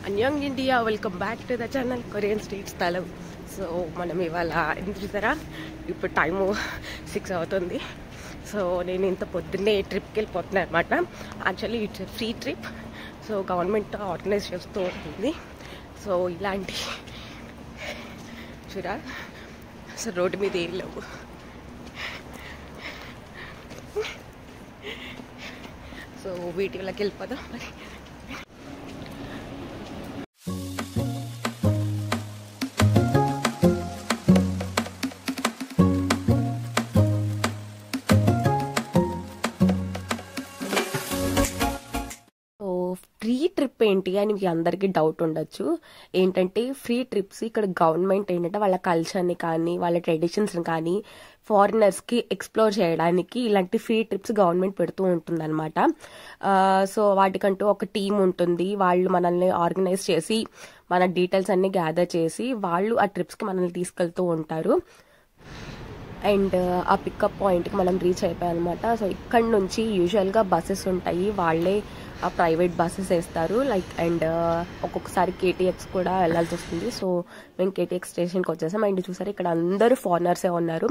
Annyeong India, welcome back to the channel Korean Street Style. So మనం ఇవాళ ఎంత చూసారా, ఇప్పుడు టైము 6 అవుతుంది. సో నేను ఇంత పొద్దున్నే ట్రిప్కి వెళ్ళిపోతున్నాను అనమాట. Actually it's free trip. So government organise చేస్తూ ఉంటుంది. సో ఇలాంటి చూరా, సో రోడ్డు మీద ఏం లేవు. సో వీటిలోకి వెళ్ళిపోదాం మరి. ఫ్రీ ట్రిప్ ఏంటి అని మీకు అందరికీ డౌట్ ఉండొచ్చు. ఏంటంటే ఫ్రీ ట్రిప్స్ ఇక్కడ గవర్నమెంట్ ఏంటంటే వాళ్ళ కల్చర్ని కానీ వాళ్ళ ట్రెడిషన్స్ని కానీ ఫారినర్స్కి ఎక్స్ప్లోర్ చేయడానికి ఇలాంటి ఫ్రీ ట్రిప్స్ గవర్నమెంట్ పెడుతూ ఉంటుంది అనమాట. సో వాటికంటూ ఒక టీం ఉంటుంది. వాళ్ళు మనల్ని ఆర్గనైజ్ చేసి మన డీటెయిల్స్ అన్ని గ్యాదర్ చేసి వాళ్ళు ఆ ట్రిప్స్కి మనల్ని తీసుకెళ్తూ ఉంటారు. అండ్ ఆ పికప్ పాయింట్కి మనం రీచ్ అయిపోయాం అనమాట. సో ఇక్కడ నుంచి యూజువల్గా బస్సెస్ ఉంటాయి, వాళ్ళే ఆ ప్రైవేట్ బస్సెస్ వేస్తారు లైక్. అండ్ ఒక్కొక్కసారి కేటీఎక్స్ కూడా వెళ్ళాల్సి వస్తుంది. సో మేము కేటీఎక్స్ స్టేషన్కి వచ్చేసాం. అండ్ చూసారు ఇక్కడ అందరూ ఫారినర్సే ఉన్నారు.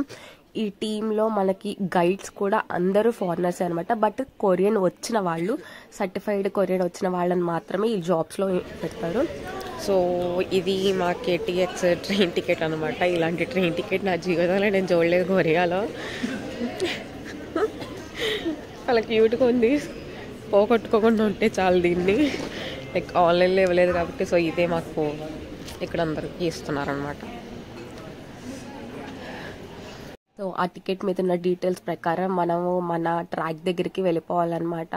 ఈ టీంలో మనకి గైడ్స్ కూడా అందరూ ఫారినర్సే అనమాట. బట్ కొరియన్ వచ్చిన వాళ్ళు, సర్టిఫైడ్ కొరియన్ వచ్చిన వాళ్ళని మాత్రమే ఈ జాబ్స్లో పెడతారు. సో ఇది మా కేటీఎక్స్ ట్రైన్ టికెట్ అనమాట. ఇలాంటి ట్రైన్ టికెట్ నా జీవితంలో నేను చూడలేదు కొరియాలో. అలా క్యూట్గా ఉంది. పోగొట్టుకోకుండా ఉంటే చాలు దీన్ని. లైక్ ఆన్లైన్లో ఇవ్వలేదు కాబట్టి సో ఇదే మాకు ఇక్కడ అందరికి ఇస్తున్నారనమాట. సో ఆ టికెట్ మీద ఉన్న డీటెయిల్స్ ప్రకారం మనము మన ట్రాక్ దగ్గరికి వెళ్ళిపోవాలన్నమాట.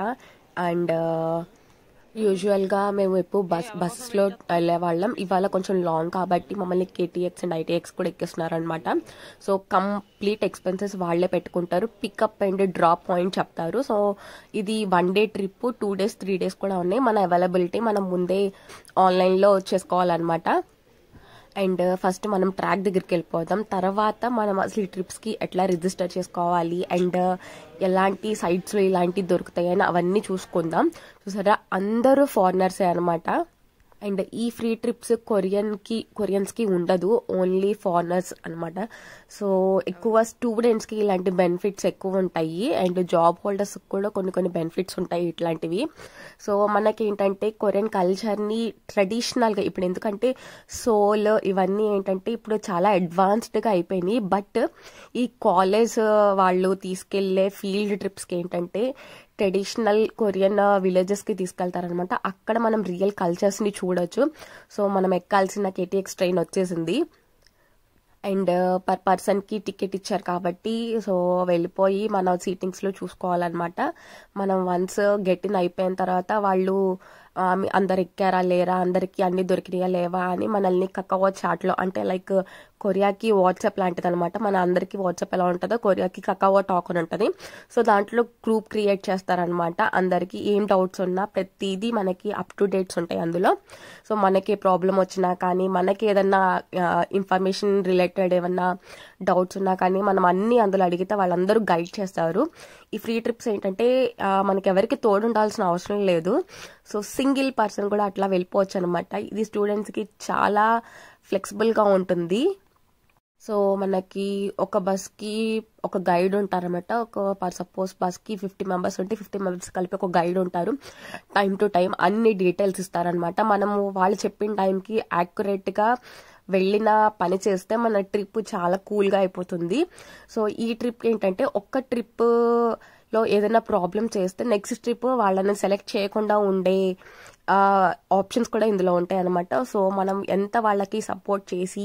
అండ్ యూజువల్గా మేము ఎప్పుడు బస్లో వెళ్ళేవాళ్ళం. ఇవాళ కొంచెం లాంగ్ కాబట్టి మమ్మల్ని కేటీఎక్స్ అండ్ ఐటీఎక్స్ కూడా ఎక్కిస్తున్నారనమాట. సో కంప్లీట్ ఎక్స్పెన్సెస్ వాళ్ళే పెట్టుకుంటారు. పికప్ అండ్ డ్రాప్ పాయింట్ చెప్తారు. సో ఇది 1 డే ట్రిప్, 2 days 3 days కూడా ఉన్నాయి. మన అవైలబిలిటీ మనం ముందే ఆన్లైన్లో చేసుకోవాలన్నమాట. అండ్ ఫస్ట్ మనం ట్రాక్ దగ్గరికి వెళ్ళిపోదాం. తర్వాత మనం అసలు ఈ ట్రిప్స్కి ఎట్లా రిజిస్టర్ చేసుకోవాలి అండ్ ఎలాంటి సైట్స్లో ఇలాంటివి దొరుకుతాయని అవన్నీ చూసుకుందాం. చూసారా, అందరూ ఫారినర్సే అనమాట. అండ్ ఈ ఫ్రీ ట్రిప్స్ కొరియన్స్కి ఉండదు, ఓన్లీ ఫారినర్స్ అనమాట. సో ఎక్కువ స్టూడెంట్స్కి ఇలాంటి బెనిఫిట్స్ ఎక్కువ ఉంటాయి. అండ్ జాబ్ హోల్డర్స్ కూడా కొన్ని బెనిఫిట్స్ ఉంటాయి ఇట్లాంటివి. సో మనకి ఏంటంటే కొరియన్ కల్చర్ని ట్రెడిషనల్గా ఇప్పుడు, ఎందుకంటే సోల్ ఇవన్నీ ఏంటంటే ఇప్పుడు చాలా అడ్వాన్స్డ్గా అయిపోయినాయి. బట్ ఈ కాలేజ్ వాళ్ళు తీసుకెళ్లే ఫీల్డ్ ట్రిప్స్కి ఏంటంటే ట్రెడిషనల్ కొరియన్ విలేజెస్కి తీసుకెళ్తారనమాట. అక్కడ మనం రియల్ కల్చర్స్ని చూడొచ్చు. సో మనం ఎక్కాల్సిన కేటీఎక్స్ ట్రైన్ వచ్చేసింది. అండ్ పర్ పర్సన్కి టికెట్ ఇచ్చారు కాబట్టి సో వెళ్ళిపోయి మన సీటింగ్స్లో చూసుకోవాలన్నమాట. మనం వన్స్ గెట్ ఇన్ అయిపోయిన తర్వాత వాళ్ళు అందరు ఎక్కారా లేరా, అందరికీ అన్ని దొరికినాయా లేవా అని మనల్ని కకావో చాట్లో, అంటే లైక్ కొరియాకి వాట్సాప్ లాంటిది అనమాట. మన అందరికీ వాట్సాప్ ఎలా ఉంటుందో కొరియాకి కకావో టాక్ అని ఉంటుంది. సో దాంట్లో గ్రూప్ క్రియేట్ చేస్తారనమాట. అందరికీ ఏం డౌట్స్ ఉన్నా ప్రతిదీ మనకి అప్ టు డేట్స్ ఉంటాయి అందులో. సో మనకి ప్రాబ్లం వచ్చినా కానీ, మనకి ఏదన్నా ఇన్ఫర్మేషన్ రిలేటెడ్ ఏమన్నా డౌట్స్ ఉన్నా కానీ మనం అన్ని అందులో అడిగితే వాళ్ళందరూ గైడ్ చేస్తారు. ఈ ఫ్రీ ట్రిప్స్ ఏంటంటే మనకి ఎవరికి తోడు ఉండాల్సిన అవసరం లేదు. సో సింగిల్ పర్సన్ కూడా అట్లా వెళ్ళిపోవచ్చు అనమాట. ఇది స్టూడెంట్స్కి చాలా ఫ్లెక్సిబుల్గా ఉంటుంది. సో మనకి ఒక బస్కి ఒక గైడ్ ఉంటారనమాట. సపోజ్ బస్కి 50 members ఉంటే 50 members కలిపి ఒక గైడ్ ఉంటారు. టైం టు టైం అన్ని డీటెయిల్స్ ఇస్తారనమాట. మనము వాళ్ళు చెప్పిన టైంకి యాక్యురేట్గా వెళ్ళిన పని చేస్తే మన ట్రిప్ చాలా కూల్గా అయిపోతుంది. సో ఈ ట్రిప్ ఏంటంటే ఒక్క ట్రిప్లో ఏదైనా ప్రాబ్లం చేస్తే నెక్స్ట్ ట్రిప్ వాళ్ళని సెలెక్ట్ చేయకుండా ఉండే ఆప్షన్స్ కూడా ఇందులో ఉంటాయి అనమాట. సో మనం ఎంత వాళ్ళకి సపోర్ట్ చేసి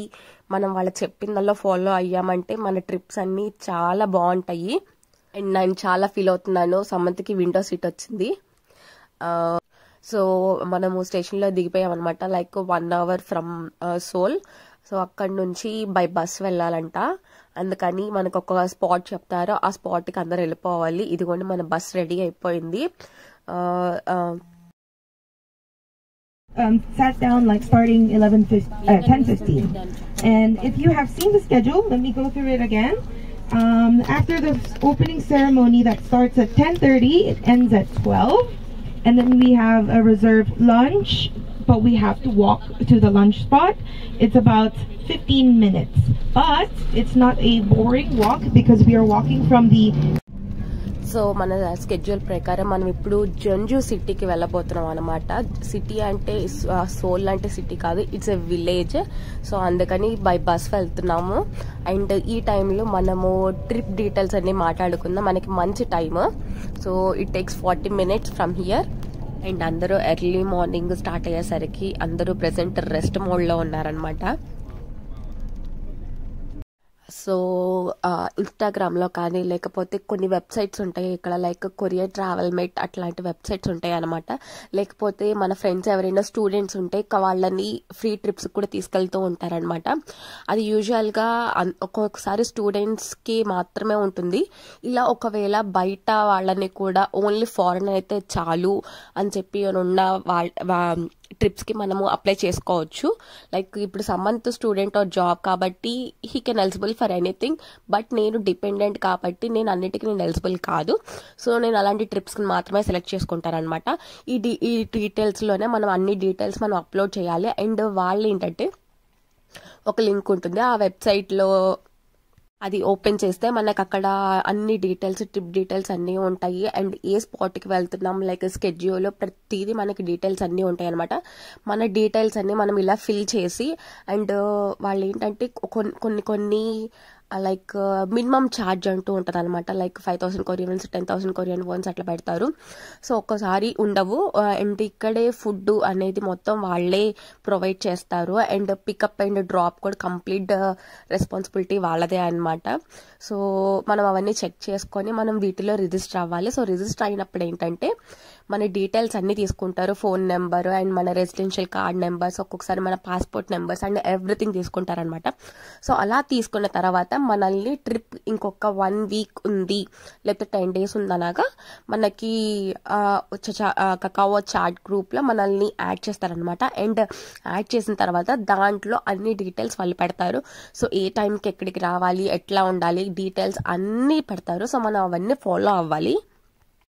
మనం వాళ్ళ చెప్పిందల్లో ఫాలో అయ్యామంటే మన ట్రిప్స్ అన్నీ చాలా బాగుంటాయి. అండ్ నేను చాలా ఫీల్ అవుతున్నాను. సమంత్కి విండో సీట్ వచ్చింది. సో మనము స్టేషన్లో దిగిపోయామన్నమాట. Like 1 hour from Seoul. So అక్కడ నుంచి బై బస్ వెళ్ళాలంట. అందుకని మనకు ఒక స్పాట్ చెప్తారు, ఆ స్పాట్కి అందరు వెళ్ళిపోవాలి. ఇదిగోండి మన బస్ రెడీ అయిపోయింది. Sat down like starting 10:15. And if you have seen the schedule, let me go through it again. After the opening ceremony that starts at 10:30, it ends at 12. And then we have a reserved lunch, but we have to walk to the lunch spot. It's about 15 minutes, but it's not a boring walk because we are walking from the so మన schedule ప్రకారం మనం ఇప్పుడు జంజు సిటీకి వెళ్ళబోతున్నాం అనమాట. City అంటే soul అంటే city కాదు, it's a village. So అందుకని బై బస్ వెళ్తున్నాము. అండ్ ఈ టైంలో మనము ట్రిప్ డీటెయిల్స్ అన్ని మాట్లాడుకుందాం. మనకి మంచి time. So it takes 40 minutes from here. And అందరూ ఎర్లీ మార్నింగ్ స్టార్ట్ అయ్యేసరికి అందరూ ప్రెసెంట్ రెస్ట్ మోడ్లో ఉన్నారనమాట. సో ఇన్స్టాగ్రామ్లో కానీ లేకపోతే కొన్ని వెబ్సైట్స్ ఉంటాయి ఇక్కడ, లైక్ కొరియర్ ట్రావెల్ మేట్ అట్లాంటి వెబ్సైట్స్ ఉంటాయి అనమాట. లేకపోతే మన ఫ్రెండ్స్ ఎవరైనా స్టూడెంట్స్ ఉంటే వాళ్ళని ఫ్రీ ట్రిప్స్ కూడా తీసుకెళ్తూ ఉంటారనమాట. అది యూజువల్గా ఒక్కొక్కసారి స్టూడెంట్స్కి మాత్రమే ఉంటుంది. ఇలా ఒకవేళ బయట వాళ్ళని కూడా ఓన్లీ ఫారెన్ అయితే చాలు అని చెప్పి ఉన్న ట్రిప్స్కి మనము అప్లై చేసుకోవచ్చు. లైక్ ఇప్పుడు సమంత్ స్టూడెంట్ ఆర్ జాబ్ కాబట్టి he can eligible for anything. But నేను డిపెండెంట్ కాబట్టి నేను అన్నిటికీ నేను ఎలిజిబుల్ కాదు. సో నేను అలాంటి ట్రిప్స్కి మాత్రమే సెలెక్ట్ చేసుకుంటాను అనమాట. ఈ డీటెయిల్స్లోనే మనం అన్ని డీటెయిల్స్ మనం అప్లోడ్ చేయాలి. అండ్ వాళ్ళు ఏంటంటే ఒక లింక్ ఉంటుంది ఆ వెబ్సైట్లో, అది ఓపెన్ చేస్తే మనకు అక్కడ అన్ని డీటెయిల్స్, ట్రిప్ డీటెయిల్స్ అన్నీ ఉంటాయి. అండ్ ఏ స్పాట్కి వెళ్తున్నాం, లైక్ స్కెడ్యూల్, ప్రతిదీ మనకి డీటెయిల్స్ అన్నీ ఉంటాయి అనమాట. మన డీటెయిల్స్ అన్నీ మనం ఇలా ఫిల్ చేసి, అండ్ వాళ్ళు ఏంటంటే కొన్ని లైక్ మినిమం ఛార్జ్ అంటూ ఉంటుంది అనమాట. Like 5,000 Korean wons, 10,000 Korean wons అట్లా పెడతారు. సో ఒక్కసారి ఉండవు. అండ్ ఇక్కడే ఫుడ్ అనేది మొత్తం వాళ్ళే ప్రొవైడ్ చేస్తారు. అండ్ పికప్ అండ్ డ్రాప్ కూడా కంప్లీట్ రెస్పాన్సిబిలిటీ వాళ్ళదే అనమాట. సో మనం అవన్నీ చెక్ చేసుకొని మనం వీటిలో రిజిస్టర్ అవ్వాలి. సో రిజిస్టర్ అయినప్పుడు ఏంటంటే మన డీటెయిల్స్ అన్ని తీసుకుంటారు. ఫోన్ నెంబర్ అండ్ మన రెసిడెన్షియల్ కార్డ్ నెంబర్స్, ఒక్కొక్కసారి మన పాస్పోర్ట్ నెంబర్స్ అండ్ ఎవ్రీథింగ్ తీసుకుంటారనమాట. సో అలా తీసుకున్న తర్వాత మనల్ని ట్రిప్ ఇంకొక 1 week ఉంది లేకపోతే 10 days ఉందనగా మనకి కకావో చాట్ గ్రూప్లో మనల్ని యాడ్ చేస్తారనమాట. అండ్ యాడ్ చేసిన తర్వాత దాంట్లో అన్ని డీటెయిల్స్ వాళ్ళు పెడతారు. సో ఏ టైంకి ఎక్కడికి రావాలి, ఎట్లా ఉండాలి, డీటెయిల్స్ అన్నీ పెడతారు. సో మనం అవన్నీ ఫాలో అవ్వాలి.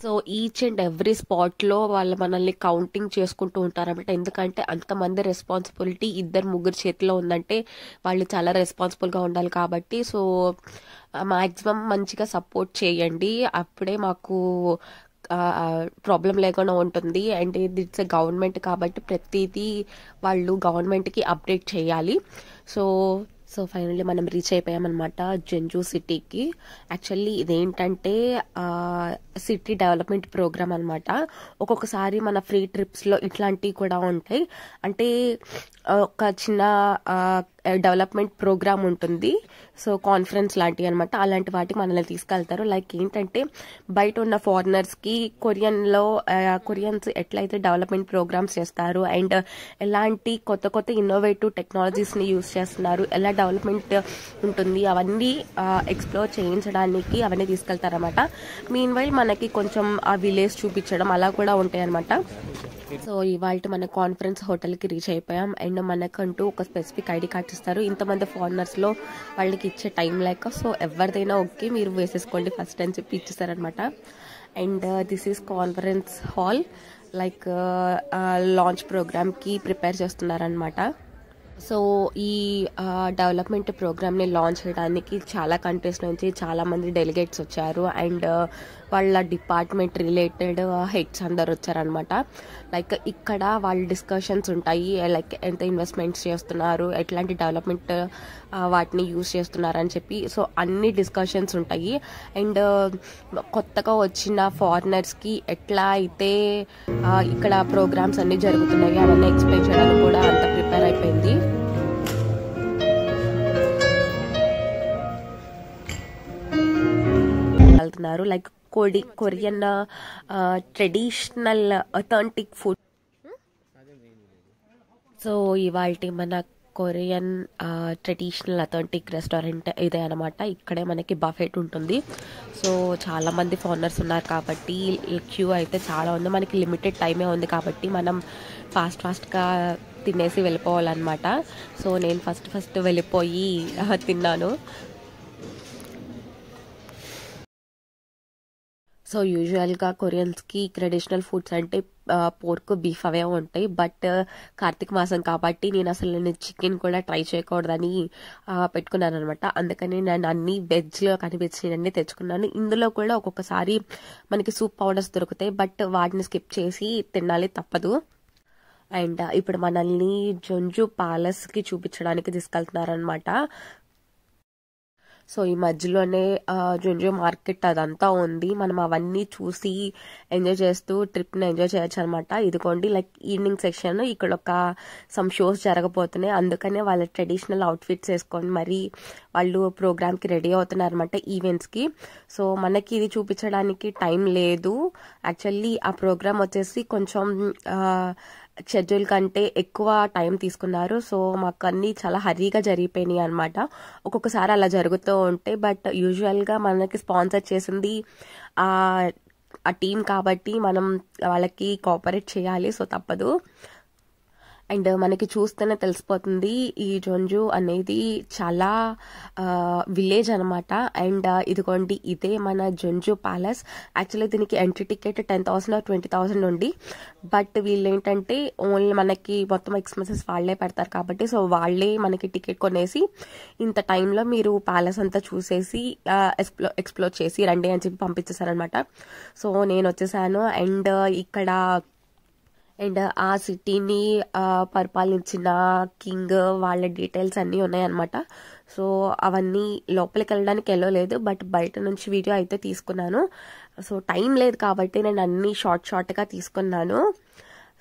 సో ఈచ్ అండ్ ఎవ్రీ స్పాట్లో వాళ్ళు మనల్ని కౌంటింగ్ చేసుకుంటూ ఉంటారన్నమాట. ఎందుకంటే అంతమంది రెస్పాన్సిబిలిటీ 2-3 చేతిలో ఉందంటే వాళ్ళు చాలా రెస్పాన్సిబుల్గా ఉండాలి కాబట్టి. సో మ్యాక్సిమం మంచిగా సపోర్ట్ చేయండి, అప్పుడే మాకు ప్రాబ్లం లేకుండా ఉంటుంది. అండ్ ఇట్స్ గవర్నమెంట్ కాబట్టి ప్రతిదీ వాళ్ళు గవర్నమెంట్కి అప్డేట్ చేయాలి. సో ఫైనల్లీ మనం రీచ్ అయిపోయామన్నమాట జంజు సిటీకి. యాక్చువల్లీ ఇదేంటంటే సిటీ డెవలప్మెంట్ ప్రోగ్రామ్ అనమాట. ఒక్కొక్కసారి మన ఫ్రీ ట్రిప్స్లో ఇట్లాంటివి కూడా ఉంటాయి. అంటే ఒక చిన్న డెవలప్మెంట్ ప్రోగ్రామ్ ఉంటుంది. సో కాన్ఫరెన్స్ లాంటివి అనమాట. అలాంటి వాటికి మనల్ని తీసుకెళ్తారు. లైక్ ఏంటంటే బయట ఉన్న ఫారినర్స్కి కొరియన్స్ ఎట్లయితే డెవలప్మెంట్ ప్రోగ్రామ్స్ చేస్తారు అండ్ ఎలాంటి కొత్త ఇన్నోవేటివ్ టెక్నాలజీస్ని యూజ్ చేస్తున్నారు, ఎలా డెవలప్మెంట్ ఉంటుంది, అవన్నీ ఎక్స్ప్లోర్ చేయించడానికి అవన్నీ తీసుకెళ్తారనమాట. మీన్ వైల్ మనకి కొంచెం ఆ విలేజ్ చూపించడం అలా కూడా ఉంటాయి అనమాట. సో ఇవాళ మన కాన్ఫరెన్స్ హోటల్కి రీచ్ అయిపోయాం. అండ్ మనకంటూ ఒక స్పెసిఫిక్ ఐడి కార్డ్ ఇస్తారు. ఇంతమంది ఫారినర్స్లో వాళ్ళకి ఇచ్చే టైం లేక సో ఎవరిదైనా ఓకే మీరు వేసేసుకోండి ఫస్ట్ అని చెప్పి ఇచ్చేస్తారనమాట. And this is conference hall, like launch ప్రోగ్రామ్కి ప్రిపేర్ చేస్తున్నారనమాట. సో ఈ డెవలప్మెంట్ ప్రోగ్రామ్ని లాంచ్ చేయడానికి చాలా కంట్రీస్ నుంచి చాలామంది డెలిగేట్స్ వచ్చారు. అండ్ వాళ్ళ డిపార్ట్మెంట్ రిలేటెడ్ హెడ్స్ అందరు వచ్చారనమాట. లైక్ ఇక్కడ వాళ్ళ డిస్కషన్స్ ఉంటాయి, లైక్ ఎంత ఇన్వెస్ట్మెంట్స్ చేస్తున్నారు, ఎట్లాంటి డెవలప్మెంట్ వాటిని యూజ్ చేస్తున్నారు అని చెప్పి. సో అన్ని డిస్కషన్స్ ఉంటాయి. అండ్ కొత్తగా వచ్చిన ఫారినర్స్కి ఎట్లా అయితే ఇక్కడ ప్రోగ్రామ్స్ అన్నీ జరుగుతున్నాయి అవన్నీ ఎక్స్ప్లెయిన్ చేయడానికి కూడా అంత ప్రిపేర్ అయిపోయింది. వెళ్తున్నారు like Korean traditional authentic food. So ఇవాళ మన కొరియన్ ట్రెడిషనల్ అథెంటిక్ రెస్టారెంట్ ఇదే అనమాట. ఇక్కడే మనకి బఫెట్ ఉంటుంది. సో చాలామంది ఫారినర్స్ ఉన్నారు కాబట్టి క్యూ అయితే చాలా ఉంది. మనకి లిమిటెడ్ టైమే ఉంది కాబట్టి మనం ఫాస్ట్గా తినేసి వెళ్ళిపోవాలన్నమాట. సో నేను ఫస్ట్ వెళ్ళిపోయి తిన్నాను. సో యూజువల్గా కొరియన్స్కి ట్రెడిషనల్ ఫుడ్స్ అంటే పోర్క్ బీఫ్ అవే ఉంటాయి. బట్ కార్తీక మాసం కాబట్టి నేను చికెన్ కూడా ట్రై చేయకూడదని పెట్టుకున్నాను అనమాట. అందుకని నేను అన్ని వెజ్ కనిపించినన్ని తెచ్చుకున్నాను. ఇందులో కూడా ఒక్కొక్కసారి మనకి సూప్ పౌడర్స్ దొరుకుతాయి, బట్ వాటిని స్కిప్ చేసి తినాలి, తప్పదు. అండ్ ఇప్పుడు మనల్ని జొంజు ప్యాలెస్ కి చూపించడానికి తీసుకెళ్తున్నారనమాట. సో ఈ మధ్యలోనే జొంజు మార్కెట్ అదంతా ఉంది. మనం అవన్నీ చూసి ఎంజాయ్ చేస్తూ ట్రిప్ని ఎంజాయ్ చేయొచ్చు అనమాట. ఇదిగోండి లైక్ ఈవినింగ్ సెక్షన్, ఇక్కడ సమ్ షోస్ జరగబోతున్నాయి. అందుకనే వాళ్ళ ట్రెడిషనల్ అవుట్ఫిట్స్ వేసుకొని మరి వాళ్ళు ప్రోగ్రామ్కి రెడీ అవుతున్నారు అనమాట, ఈవెంట్స్కి. సో మనకి ఇది చూపించడానికి టైం లేదు. యాక్చువల్లీ ఆ ప్రోగ్రామ్ వచ్చేసి కొంచెం షెడ్యూల్ కంటే ఎక్కువ టైం తీసుకున్నారు. సో మాకు అన్ని చాలా హరీగా జరిగిపోయినాయి అనమాట. ఒక్కొక్కసారి అలా జరుగుతూ ఉంటాయి. బట్ యూజువల్గా మనకి స్పాన్సర్ చేసింది ఆ టీం కాబట్టి మనం వాళ్ళకి కోఆపరేట్ చేయాలి. సో తప్పదు. అండ్ మనకి చూస్తేనే తెలిసిపోతుంది ఈ జొంజు అనేది చాలా విలేజ్ అనమాట. అండ్ ఇదిగోండి ఇదే మన జొంజు ప్యాలెస్. యాక్చువల్లీ దీనికి ఎంట్రీ టికెట్ 10,000 or 20,000 ఉంది. బట్ వీళ్ళు ఏంటంటే ఓన్లీ మనకి మొత్తం ఎక్స్పెన్సెస్ వాళ్ళే పెడతారు కాబట్టి, సో వాళ్ళే మనకి టికెట్ కొనేసి ఇంత టైంలో మీరు ప్యాలెస్ అంతా చూసేసి ఎక్స్ప్లోర్ చేసి రండి అని చెప్పి పంపించేశారనమాట. సో నేను వచ్చేసాను. అండ్ ఆ సిటీని పరిపాలించిన కింగ్ వాళ్ళ డీటెయిల్స్ అన్నీ ఉన్నాయన్నమాట. సో అవన్నీ లోపలికి వెళ్ళడానికి వెళ్ళలేదు, బట్ బయట నుంచి వీడియో అయితే తీసుకున్నాను. సో టైం లేదు కాబట్టి నేను అన్ని షార్ట్గా తీసుకున్నాను.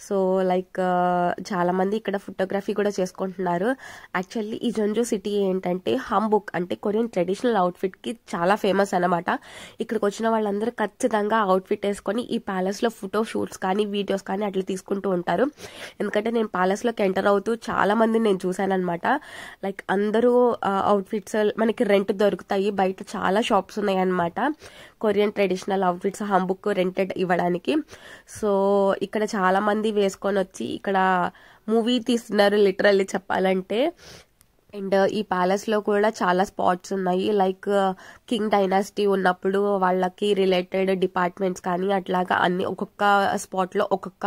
సో లైక్ చాలా మంది ఇక్కడ ఫోటోగ్రఫీ కూడా చేసుకుంటున్నారు. యాక్చువల్లీ ఈ జొంజు సిటీ ఏంటంటే హంబుక్ అంటే కొరియన్ ట్రెడిషనల్ అవుట్ఫిట్ కి చాలా ఫేమస్ అనమాట. ఇక్కడికి వచ్చిన వాళ్ళందరూ ఖచ్చితంగా అవుట్ఫిట్ వేసుకొని ఈ ప్యాలెస్ లో ఫోటో షూట్స్ కానీ వీడియోస్ కానీ అట్లా తీసుకుంటూ ఉంటారు. ఎందుకంటే నేను ప్యాలెస్ లోకి ఎంటర్ అవుతూ చాలా మందిని నేను చూసాను అనమాట. లైక్ అందరూ అవుట్ఫిట్స్ మనకి రెంట్ దొరుకుతాయి. బయట చాలా షాప్స్ ఉన్నాయి అనమాట కొరియన్ ట్రెడిషనల్ అవుట్ఫిట్స్ హంబుక్ రెంటెడ్ ఇవ్వడానికి. సో ఇక్కడ చాలా మంది వేసుకొని వచ్చి ఇక్కడ మూవీ తీస్తున్నారు లిటరల్లీ చెప్పాలంటే. అండ్ ఈ ప్యాలెస్ లో కూడా చాలా స్పాట్స్ ఉన్నాయి. లైక్ కింగ్ డైనాసిటీ ఉన్నప్పుడు వాళ్ళకి రిలేటెడ్ డిపార్ట్మెంట్స్ కానీ అట్లాగా అన్ని ఒక్కొక్క స్పాట్ లో ఒక్కొక్క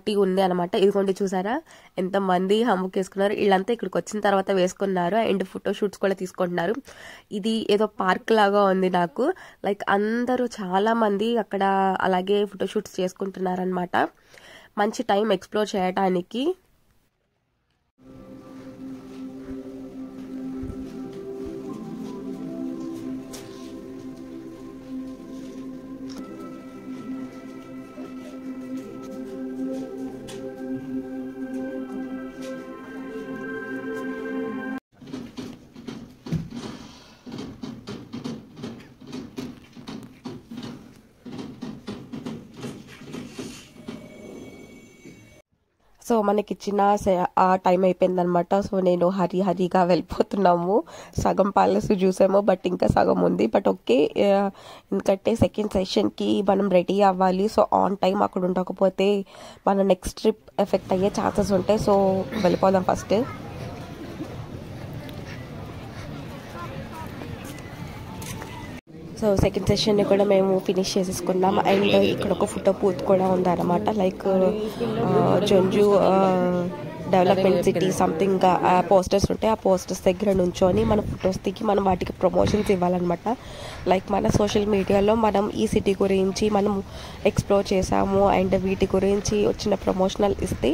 టీ ఉంది అనమాట. ఇదిగోండి చూసారా ఎంత మంది హంబుక్ వేసుకున్నారు. వీళ్ళంతా ఇక్కడికి వచ్చిన తర్వాత వేసుకున్నారు. అండ్ ఫోటో షూట్స్ కూడా తీసుకుంటున్నారు. ఇది ఏదో పార్క్ లాగా ఉంది నాకు. లైక్ అందరూ చాలా మంది అక్కడ అలాగే ఫోటో షూట్స్ చేసుకుంటున్నారు అనమాట. మంచి టైం ఎక్స్ప్లోర్ చేయడానికి. సో మనకిచ్చిన ఆ టైం అయిపోయిందనమాట. సో నేను హరిగా వెళ్ళిపోతున్నాము. సగం ప్యాలెస్ చూసాము, బట్ ఇంకా సగం ఉంది. బట్ ఓకే, ఎందుకంటే సెకండ్ సెషన్కి మనం రెడీ అవ్వాలి. సో ఆన్ టైం అక్కడ ఉండకపోతే మన నెక్స్ట్ ట్రిప్ ఎఫెక్ట్ అయ్యే ఛాన్సెస్ ఉంటాయి. సో వెళ్ళిపోదాం ఫస్ట్. సో సెకండ్ సెషన్ని కూడా మేము ఫినిష్ చేసేసుకున్నాం. అండ్ ఇక్కడ ఒక ఫోటో బూత్ కూడా ఉందన్నమాట. Like Jeonju development city something posters ఉంటాయి. ఆ పోస్టర్స్ దగ్గర నుంచొని మన ఫొటోస్ దిగి మనం వాటికి ప్రమోషన్స్ ఇవ్వాలన్నమాట. లైక్ మన సోషల్ మీడియాలో మనం ఈ సిటీ గురించి మనం ఎక్స్ప్లోర్ చేసాము అండ్ వీటి గురించి వచ్చిన ప్రమోషనల్ ఇస్తే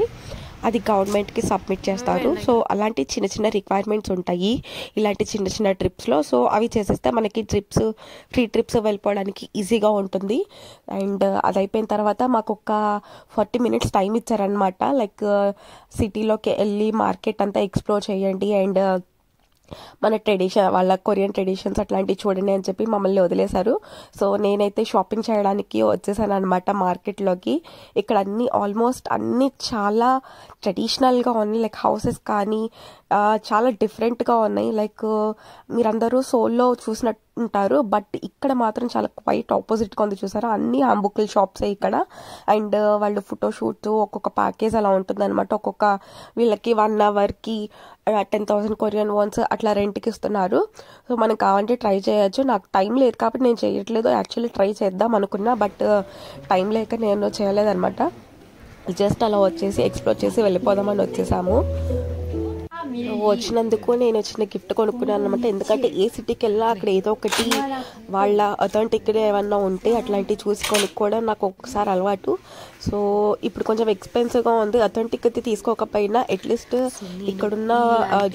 అది గవర్నమెంట్కి సబ్మిట్ చేస్తారు. సో అలాంటి చిన్న చిన్న రిక్వైర్మెంట్స్ ఉంటాయి ఇలాంటి చిన్న చిన్న ట్రిప్స్లో. సో అవి చేసేస్తే మనకి ఫ్రీ ట్రిప్స్ వెళ్ళిపోవడానికి ఈజీగా ఉంటుంది. అండ్ అది అయిపోయిన తర్వాత మాకు ఒక 40 minutes టైం ఇచ్చారనమాట. లైక్ సిటీలోకి వెళ్ళి మార్కెట్ అంతా ఎక్స్ప్లోర్ చేయండి అండ్ మన వాళ్ళ కొరియన్ ట్రెడిషన్స్ అట్లాంటివి చూడండి అని చెప్పి మమ్మల్ని వదిలేశారు. సో నేనైతే షాపింగ్ చేయడానికి వచ్చేసాను అనమాట మార్కెట్లోకి. ఇక్కడ ఆల్మోస్ట్ అన్ని చాలా ట్రెడిషనల్గా ఉన్నాయి. లైక్ హౌసెస్ కానీ చాలా డిఫరెంట్గా ఉన్నాయి. లైక్ మీరందరూ సోల్లో చూసినట్టుంటారు, బట్ ఇక్కడ మాత్రం చాలా క్వైట్ ఆపోజిట్గా ఉంది. చూసారా, అన్ని హంబుకుల్ షాప్సే ఇక్కడ. అండ్ వాళ్ళు ఫోటోషూట్ ఒక్కొక్క ప్యాకేజ్ అలా ఉంటుంది అనమాట. ఒక్కొక్క వీళ్ళకి 1 hourకి 10,000 Korean wons అట్లా రెంట్కి ఇస్తున్నారు. సో మనం కావాలంటే ట్రై చేయొచ్చు. నాకు టైం లేదు కాబట్టి నేను చేయట్లేదు. యాక్చువల్లీ ట్రై చేద్దాం అనుకున్నా, బట్ టైం లేక నేను చేయలేదన్నమాట. జస్ట్ అలా వచ్చేసి ఎక్స్ప్లోర్ చేసి వెళ్ళిపోదామని వచ్చేసాము. వచ్చినందుకు నేను చిన్న గిఫ్ట్ కొనుక్కున్నాను అనమాట. ఎందుకంటే ఏ సిటీకి వెళ్ళినా అక్కడ ఏదో ఒకటి వాళ్ళ అథెంటిక్ ఏమన్నా ఉంటే అట్లాంటివి చూసి కొనుక్కోవడం నాకు ఒక్కసారి అలవాటు. సో ఇప్పుడు కొంచెం ఎక్స్పెన్సివ్గా ఉంది. అథెంటిక్ అయితే తీసుకోకపోయినా అట్లీస్ట్ ఇక్కడున్న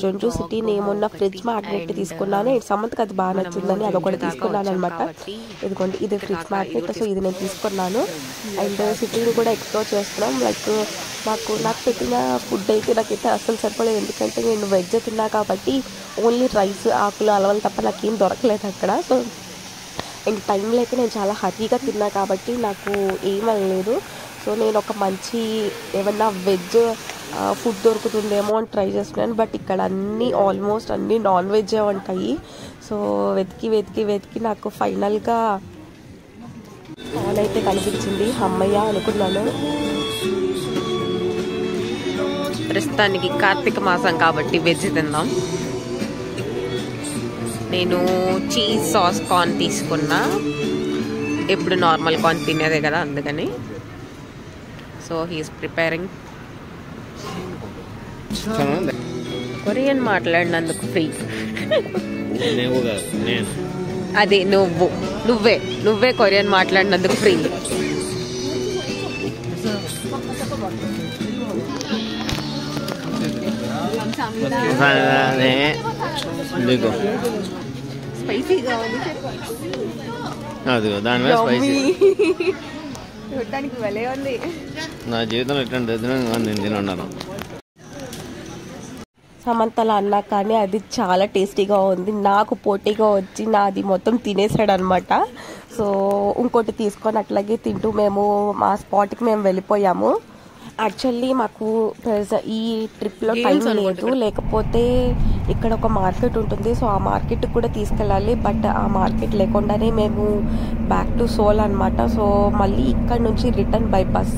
జొంజు సిటీ నేమ్ ఉన్న ఫ్రిడ్జ్ మ్యాగ్నెట్ తీసుకున్నాను. సమంతకి అది బాగా నచ్చిందని అదొకటి తీసుకున్నాను అనమాట. ఇదిగోండి, ఇది ఫ్రిడ్జ్ మ్యాగ్నెట్. సో ఇది నేను తీసుకున్నాను. అండ్ సిటీని కూడా ఎక్స్ప్లోర్ చేస్తున్నాం. లైక్ నాకు పెట్టిన ఫుడ్ అయితే నాకైతే అస్సలు సరిపడలేదు. ఎందుకంటే నేను వెజ్ తిన్నా కాబట్టి ఓన్లీ రైస్, ఆకులు, అలవలు తప్ప నాకేం దొరకలేదు అక్కడ. సో ఇంక టైం లేక నేను చాలా హరీగా తిన్నా కాబట్టి నాకు ఏం అనలేదు. సో నేను ఒక మంచి ఏమన్నా వెజ్ ఫుడ్ దొరుకుతుందేమో అని ట్రై చేస్తున్నాను. బట్ ఇక్కడ ఆల్మోస్ట్ అన్నీ నాన్ వెజ్జే ఉంటాయి. సో వెతికి నాకు ఫైనల్గా అయితే కనిపించింది. అమ్మయ్య అనుకున్నాను. ప్రస్తుతానికి కార్తీక మాసం కాబట్టి వెజ్ తిందాం. నేను చీజ్ సాస్ కార్న్ తీసుకున్నా. ఎప్పుడు నార్మల్ కార్న్ తినేదే కదా, అందుకని. So he's preparing. కొరియన్ మాట్లాడినందుకు ఫ్రీ. అదే నువ్వే కొరియన్ మాట్లాడినందుకు ఫ్రీ. చూడటానికి భలే ఉంది. నా జీవితంలో ఎట్లాంటి నేను తినున్నాను. సమంతలా అన్నా కానీ అది చాలా టేస్టీగా ఉంది. నాకు పోటీగా వచ్చి నాది మొత్తం తినేసాడు అనమాట. సో ఇంకోటి తీసుకొని అట్లాగే తింటూ మేము మా స్పాట్కి మేము వెళ్ళిపోయాము. యాక్చువల్లీ మాకు ఈ ట్రిప్లో టైం లేదు, లేకపోతే ఇక్కడ ఒక మార్కెట్ ఉంటుంది. సో ఆ మార్కెట్కి కూడా తీసుకెళ్ళాలి. బట్ ఆ మార్కెట్ లేకుండానే మేము బ్యాక్ టు సోల్ అనమాట. సో మళ్ళీ ఇక్కడ నుంచి written by bus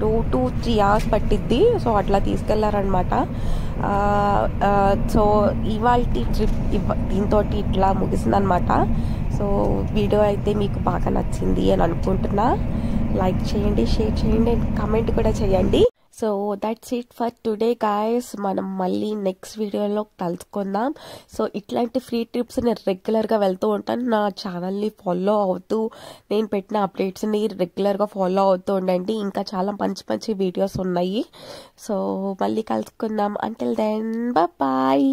2 to 3 hours పట్టిద్ది. సో అట్లా తీసుకెళ్లారనమాట. సో ఇవాళ ట్రిప్ దీంతో ఇట్లా ముగిసిందనమాట. సో వీడియో అయితే మీకు బాగా నచ్చింది అని అనుకుంటున్నా. లైక్ చేయండి, షేర్ చేయండి, కామెంట్ కూడా చేయండి. So that's it for today guys. మనం మళ్ళీ నెక్స్ట్ వీడియోలో కలుసుకుందాం. సో ఇట్లాంటి ఫ్రీ ట్రిప్స్ నేను రెగ్యులర్గా వెళ్తూ ఉంటాను. నా ఛానల్ని ఫాలో అవుతూ నేను పెట్టిన అప్డేట్స్ని రెగ్యులర్గా ఫాలో అవుతూ ఉండండి. ఇంకా చాలా మంచి వీడియోస్ ఉన్నాయి. సో మళ్ళీ కలుసుకుందాం. Until then bye.